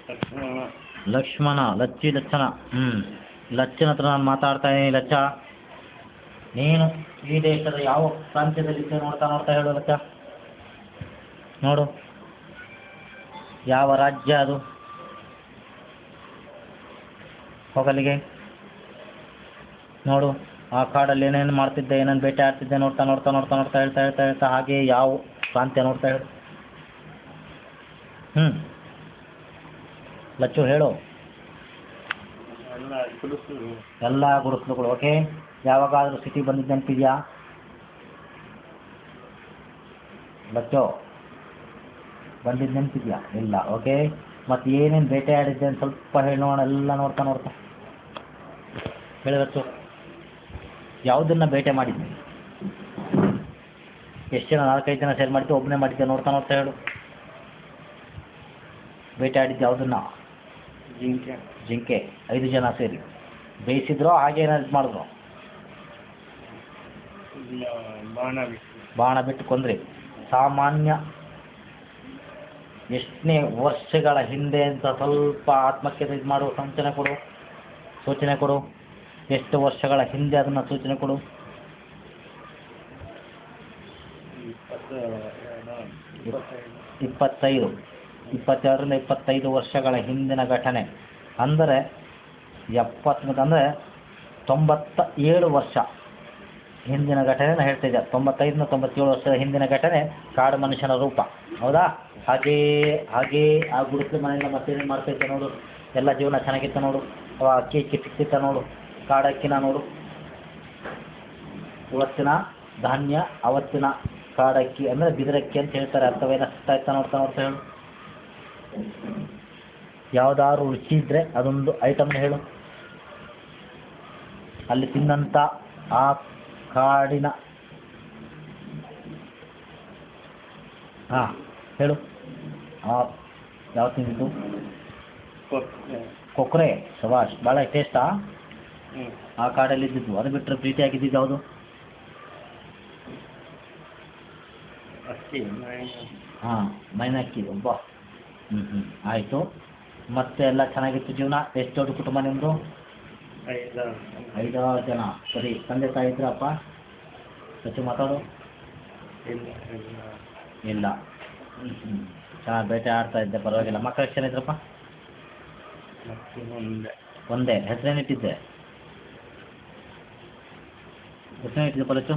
ಲಕ್ಷ್ಮಣ. ಲಕ್ಷ್ಮಣ, ಲಚ್ಚಿ ಲಚ್ಚನ. ಲಚ್ಚನ ಹತ್ರ ನಾನು ಮಾತಾಡ್ತಾ ಇದ್ದೀನಿ. ಲಚ್ಚ, ನೀನು ಈ ದೇಶದ ಯಾವ ಪ್ರಾಂತ್ಯದಲ್ಲಿದ್ದೆ ನೋಡ್ತಾ ನೋಡ್ತಾ ಹೇಳು ಲಚ್ಚ. ನೋಡು, ಯಾವ ರಾಜ್ಯ ಅದು? ಹೋಗಲ್ಲಿಗೆ. ನೋಡು, ಆ ಕಾಡಲ್ಲಿ ಏನೇನು ಮಾಡ್ತಿದ್ದೆ, ಏನೇನು ಬೇಟೆ ಆಡ್ತಿದ್ದೆ ನೋಡ್ತಾ ನೋಡ್ತಾ ನೋಡ್ತಾ ನೋಡ್ತಾ ಹೇಳ್ತಾ ಹೇಳ್ತಾ ಹೇಳ್ತಾ ಹಾಗೆ ಯಾವ ಪ್ರಾಂತ್ಯ ನೋಡ್ತಾ ಹೇಳು. ಲಚ್ಚು ಹೇಳು. ಎಲ್ಲ ಗುಡಿಸಲುಗಳು. ಓಕೆ. ಯಾವಾಗಾದರೂ ಸಿಟಿ ಬಂದಿದ್ದು ನೆನಪಿದೆಯಾ ಲಚ್ಚು? ಬಂದಿದ್ದು ನೆನಪಿದೆಯಾ? ಇಲ್ಲ. ಓಕೆ. ಮತ್ತು ಏನೇನು ಬೇಟೆ ಆಡಿದ್ದೆ ಅಂತ ಸ್ವಲ್ಪ ಹೇಳಿ ನೋಡೋಣ. ಎಲ್ಲ ನೋಡ್ತಾ ನೋಡ್ತಾ ಹೇಳಿ ಲಚ್ಚು. ಯಾವುದನ್ನ ಬೇಟೆ ಮಾಡಿದ್ದೆ? ಎಷ್ಟು ಜನ? 4-5 ಜನ ಸೇರಿ ಮಾಡಿದ್ದೆ, ಒಬ್ಬನೇ ಮಾಡಿದ್ದೆ? ನೋಡ್ತಾ ನೋಡ್ತಾ ಹೇಳು. ಬೇಟೆ ಆಡಿದ್ದು ಯಾವುದನ್ನ? ಜಿಂಕೆ. ಜಿಂಕೆ. 5 ಜನ ಸೇರಿ ಬೇಯಿಸಿದ್ರು, ಹಾಗೆ ಏನಾದ್ರು ಮಾಡಿದ್ರು? ಬಾಣ ಬಿಟ್ಟು ಕೊಂದ್ರಿ. ಸಾಮಾನ್ಯ ಎಷ್ಟನೇ ವರ್ಷಗಳ ಹಿಂದೆ ಅಂತ ಸ್ವಲ್ಪ ಆತ್ಮಕ್ಕೆ ಇದು ಮಾಡು. ಸೂಚನೆ ಕೊಡು. ಎಷ್ಟು ವರ್ಷಗಳ ಹಿಂದೆ ಅದನ್ನು ಸೂಚನೆ ಕೊಡು. 25. 22ರಿಂದ 25 ವರ್ಷಗಳ ಹಿಂದಿನ ಘಟನೆ. ಅಂದರೆ 70 ಅಂದರೆ 97 ವರ್ಷ ಹಿಂದಿನ ಘಟನೆನ ಹೇಳ್ತಿದ್ದೆ. 95ರಿಂದ 97 ವರ್ಷದ ಹಿಂದಿನ ಘಟನೆ ಕಾಡು ಮನುಷ್ಯನ ರೂಪ. ಹೌದಾ? ಹಾಗೇ ಆ ಗುಡಿಸಲು ಮನೆಯಿಂದ ಮತ್ತೇನು ಮಾಡ್ತೈತೆ ನೋಡು. ಎಲ್ಲ ಜೀವನ ಚೆನ್ನಾಗಿತ್ತು ನೋಡು. ಅಕ್ಕಿ ಸಿಕ್ತಿತ್ತ ನೋಡು. ಕಾಡಕ್ಕಿನ ನೋಡು. ಇವತ್ತಿನ ಧಾನ್ಯ, ಅವತ್ತಿನ ಕಾಡಕ್ಕಿ ಅಂದರೆ ಬಿದಿರಕ್ಕಿ ಅಂತ ಹೇಳ್ತಾರೆ. ಅರ್ಥವೇನ ಸಿಗ್ತಾ ನೋಡ್ತಾ ನೋಡ್ತಾ ಹೇಳು. ಯಾವುದಾದ್ರು ರುಚಿ ಇದ್ದರೆ ಅದೊಂದು ಐಟಮ್ನ ಹೇಳು. ಅಲ್ಲಿ ತಿನ್ನಂಥ ಆ ಕಾಡಿನ ಹೇಳು. ಯಾವ ತಿಂದಿದ್ದು? ಕೊಕ್ಕರೆ. ಶಬಾಷ್. ಭಾಳ ಟೇಸ್ಟಾ? ಆ ಕಾಡಲ್ಲಿ ಇದ್ದಿದ್ದು. ಅದು ಬಿಟ್ಟರೆ ಪ್ರೀತಿ ಆಗಿದ್ದಿದ್ದು ಯಾವುದು? ಮೈನಕ್ಕಿ. ಒಬ್ಬ. ಆಯಿತು. ಮತ್ತೆ ಎಲ್ಲ ಚೆನ್ನಾಗಿತ್ತು ಜೀವನ. ಎಷ್ಟು ದೊಡ್ಡ ಕುಟುಂಬ ನಿಮ್ಮದು? 5 ಜನ. ಸರಿ. ತಂದೆ ತಾಯಿ ಇದ್ರಪ್ಪ? ಹೆಚ್ಚು ಮಾತಾಡು. ಇಲ್ಲ. ಚೆನ್ನಾಗಿ ಬೇಟೆ ಆಡ್ತಾ ಇದ್ದೆ, ಪರವಾಗಿಲ್ಲ. ಮಕ್ಕಳು ಎಷ್ಟು ಜನ ಇದ್ರಪ್ಪ? ಒಂದೇ. ಹೆಸರೇನಿಟ್ಟಿದ್ದೆ? ಲಚ್ಚು?